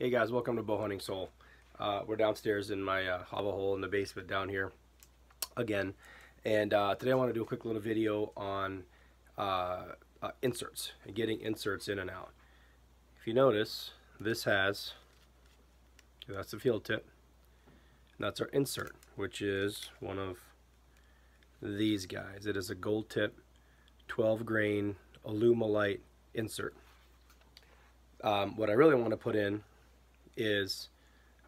Hey guys, welcome to Bow Hunting Soul. We're downstairs in my hovel hole in the basement down here again, and today I want to do a quick little video on inserts and getting inserts in and out. If you notice, this has, that's the field tip, and that's our insert, which is one of these guys. It is a gold tip 12 grain Alumilite insert. What I really want to put in is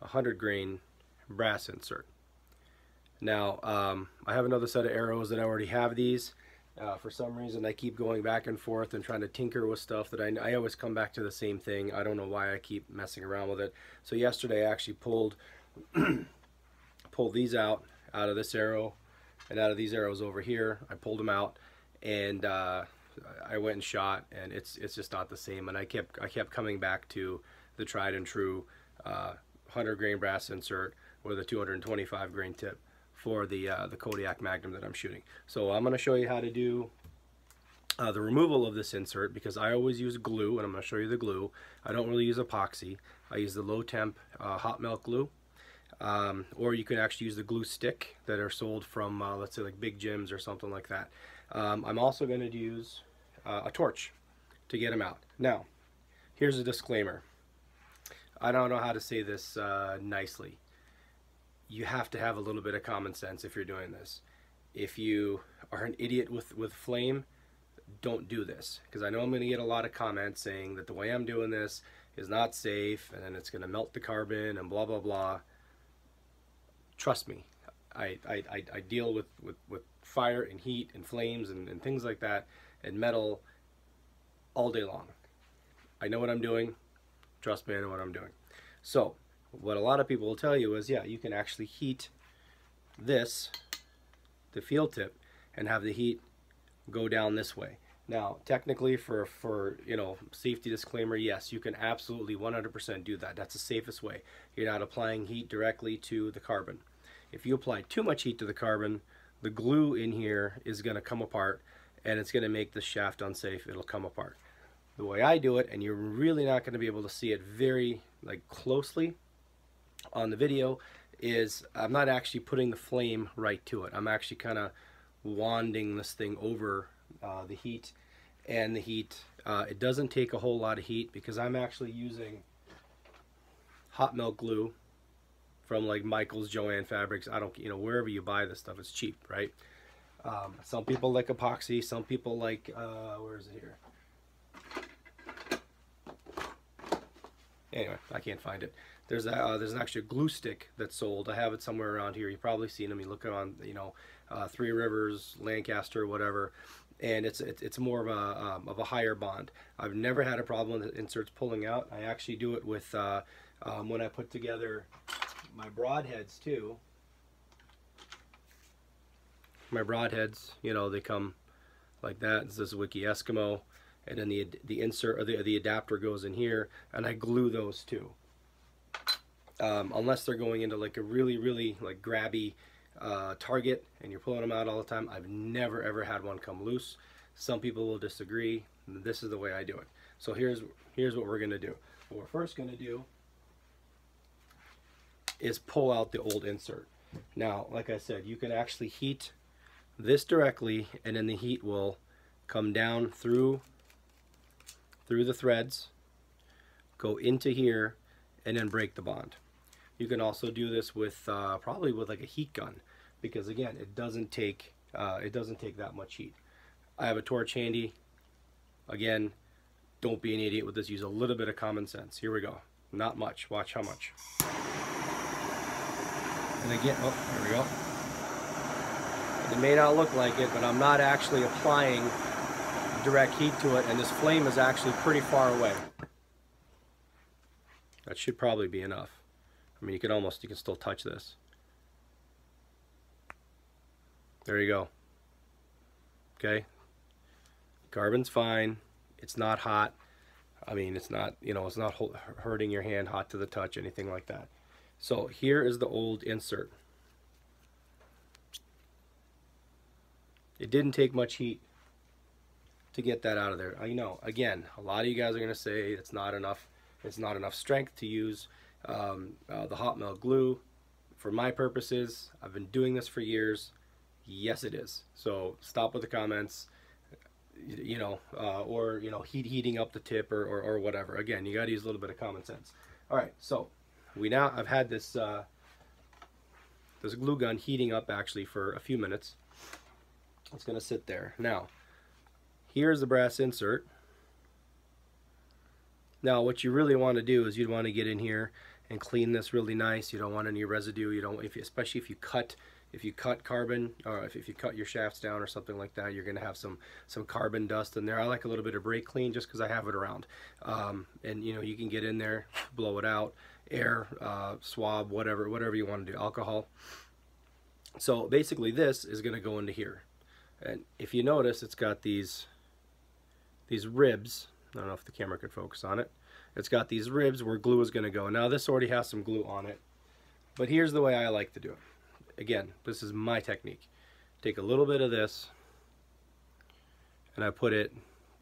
a 100 grain brass insert. Now I have another set of arrows that I already have these. For some reason I keep going back and forth and trying to tinker with stuff that I always come back to the same thing. I don't know why I keep messing around with it. So yesterday I actually pulled these out of this arrow and out of these arrows over here. I pulled them out and I went and shot, and it's just not the same. And I kept coming back to the tried and true 100 grain brass insert with a 225 grain tip for the Kodiak Magnum that I'm shooting. So I'm going to show you how to do the removal of this insert, because I always use glue, and I'm going to show you the glue. I don't really use epoxy. I use the low temp hot melt glue, or you can actually use the glue stick that are sold from let's say like Big Jim's or something like that. I'm also going to use a torch to get them out. Now here's a disclaimer. I don't know how to say this nicely. You have to have a little bit of common sense if you're doing this. If you are an idiot with flame, don't do this, because I know I'm going to get a lot of comments saying that the way I'm doing this is not safe and it's going to melt the carbon and blah blah blah. Trust me, I deal with fire and heat and flames and things like that and metal all day long. I know what I'm doing. Trust me, I know what I'm doing. So what a lot of people will tell you is, yeah, you can actually heat this, the field tip, and have the heat go down this way. Now technically, for you know, safety disclaimer, yes, you can absolutely 100% do that. That's the safest way. You're not applying heat directly to the carbon. If you apply too much heat to the carbon, the glue in here is going to come apart and it's going to make the shaft unsafe. It'll come apart. The way I do it, and you're really not going to be able to see it very closely on the video, is I'm not actually putting the flame right to it. I'm actually kind of wanding this thing over the heat, and the heat, it doesn't take a whole lot of heat because I'm actually using hot melt glue from like Michael's, Joann Fabrics. I don't, you know, wherever you buy this stuff, it's cheap, right? Some people like epoxy, some people like where is it here? Anyway, I can't find it. There's an actual glue stick that's sold. I have it somewhere around here. You've probably seen them. You look on, you know, Three Rivers, Lancaster, whatever, and it's more of a higher bond. I've never had a problem with inserts pulling out. I actually do it with when I put together my broadheads too. My broadheads, you know, they come like that. This is Wiki Eskimo. And then the insert, or the adapter, goes in here, and I glue those too. Unless they're going into like a really like grabby target and you're pulling them out all the time, I've never ever had one come loose. Some people will disagree. This is the way I do it. So here's what we're gonna do. What we're first gonna do is pull out the old insert. Now, like I said, you can actually heat this directly, and then the heat will come down through the threads, go into here, and then break the bond. You can also do this with probably with like a heat gun, because again, it doesn't take that much heat. I have a torch handy. Again, don't be an idiot with this. Use a little bit of common sense. Here we go. Not much. Watch how much. And again, oh, there we go. It may not look like it, but I'm not actually applying direct heat to it, and this flame is actually pretty far away. That should probably be enough. I mean, you can still touch this. There you go. Okay, carbon's fine. It's not hot. I mean, it's not, you know, it's not hurting your hand, hot to the touch, anything like that. So here is the old insert. It didn't take much heat to get that out of there. I know, again, a lot of you guys are going to say it's not enough It's not enough strength to use the hot melt glue. For my purposes, I've been doing this for years. Yes, it is. So stop with the comments, or heating up the tip or whatever. Again, you got to use a little bit of common sense. All right, so I've had this this glue gun heating up actually for a few minutes. It's gonna sit there. Now, here's the brass insert. Now, what you really want to do is you'd want to get in here and clean this really nice. You don't want any residue. You don't, especially if you cut carbon, or if you cut your shafts down or something like that, you're gonna have some carbon dust in there. I like a little bit of brake clean just because I have it around. And you can get in there, blow it out, air, swab, whatever you want to do, alcohol. So basically this is gonna go into here. And if you notice, it's got these ribs. I don't know if the camera could focus on it. It's got these ribs where glue is going to go. Now this already has some glue on it, but here's the way I like to do it. Again, this is my technique. Take a little bit of this and I put it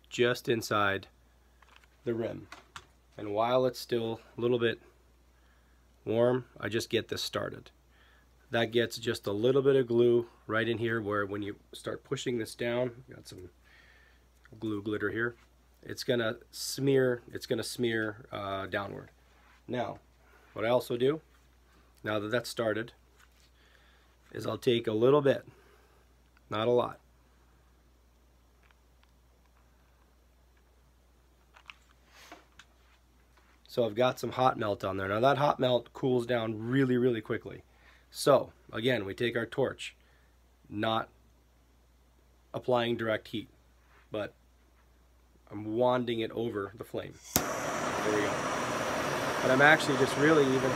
just inside the rim. And while it's still a little bit warm, I just get this started. That gets just a little bit of glue right in here, where when you start pushing this down, got some glue glitter here, it's gonna smear downward. Now, what I also do, now that that's started, is I'll take a little bit, not a lot, so I've got some hot melt on there. Now that hot melt cools down really quickly. So again, we take our torch, not applying direct heat, but I'm wanding it over the flame. There we go. But I'm actually just really even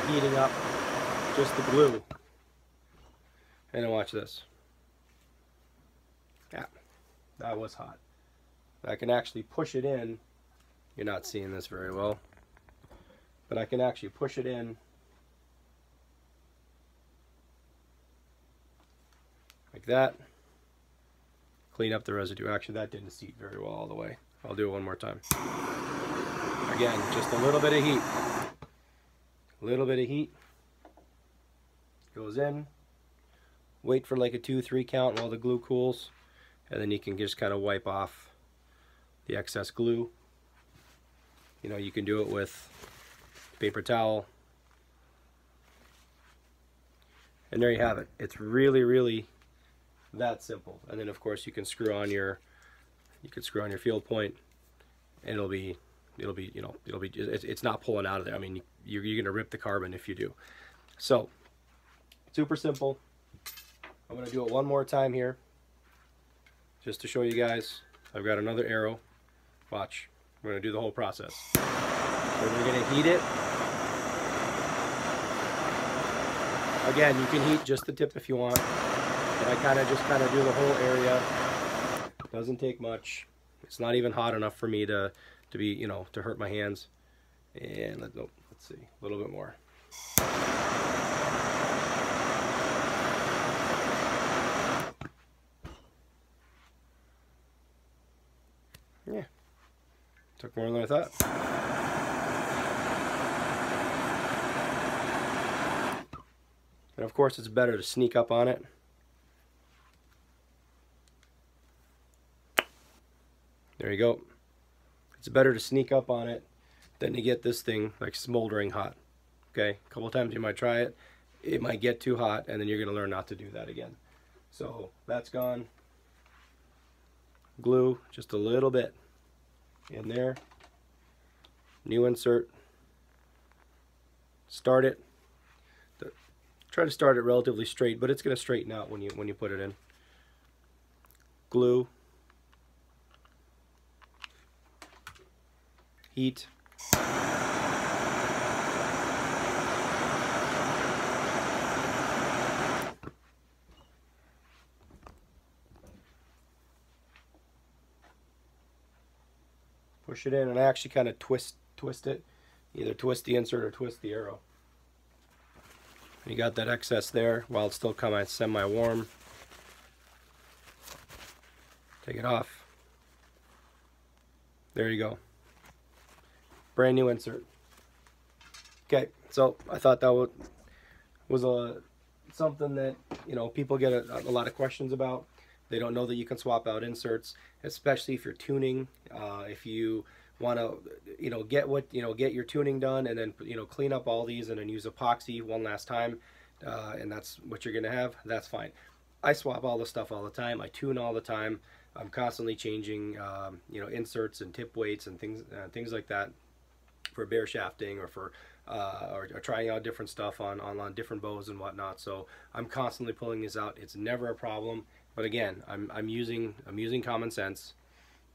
heating up just the glue. And then watch this. Yeah, that was hot. I can actually push it in. You're not seeing this very well, but I can actually push it in like that. Clean up the residue. Actually, that didn't seat very well all the way. I'll do it one more time. Again, just a little bit of heat. A little bit of heat. Goes in. Wait for like a 2-3 count while the glue cools. And then you can just kind of wipe off the excess glue. You can do it with paper towel. And there you have it. It's really that simple. And then of course you can screw on your field point, and it's not pulling out of there. I mean, you're gonna rip the carbon if you do. So super simple. I'm gonna do it one more time here just to show you guys. I've got another arrow. Watch. We're gonna do the whole process. So we're gonna heat it. Again, you can heat just the tip if you want. But I just do the whole area. Doesn't take much. It's not even hot enough for me to hurt my hands. And let's see, a little bit more. Yeah, took more than I thought. And of course, it's better to sneak up on it. There you go. It's better to sneak up on it than to get this thing like smoldering hot. Okay, a couple times you might try it. It might get too hot, and then you're gonna learn not to do that again. So that's gone. Glue, just a little bit in there. New insert. Start it. Try to start it relatively straight, but it's gonna straighten out when you put it in. Glue. Heat. Push it in, and I actually kind of twist it. Either twist the insert or twist the arrow. You got that excess there while it's still kind of semi-warm. Take it off. There you go. brand new insert. Okay, so I thought that was something that, you know, people get a lot of questions about. They don't know that you can swap out inserts, especially if you're tuning. If you want to, you know, get your tuning done, and then, you know, clean up all these and then use epoxy one last time, and that's what you're gonna have, that's fine. I swap all the stuff all the time. I tune all the time. I'm constantly changing, you know, inserts and tip weights and things like that for bare shafting, or for or trying out different stuff on different bows and whatnot. So I'm constantly pulling these out. It's never a problem. But again, I'm using common sense,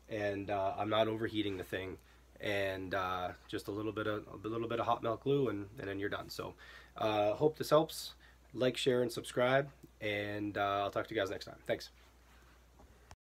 and I'm not overheating the thing, and just a little bit of hot melt glue, and then you're done. So hope this helps. Like, share, and subscribe, and I'll talk to you guys next time. Thanks.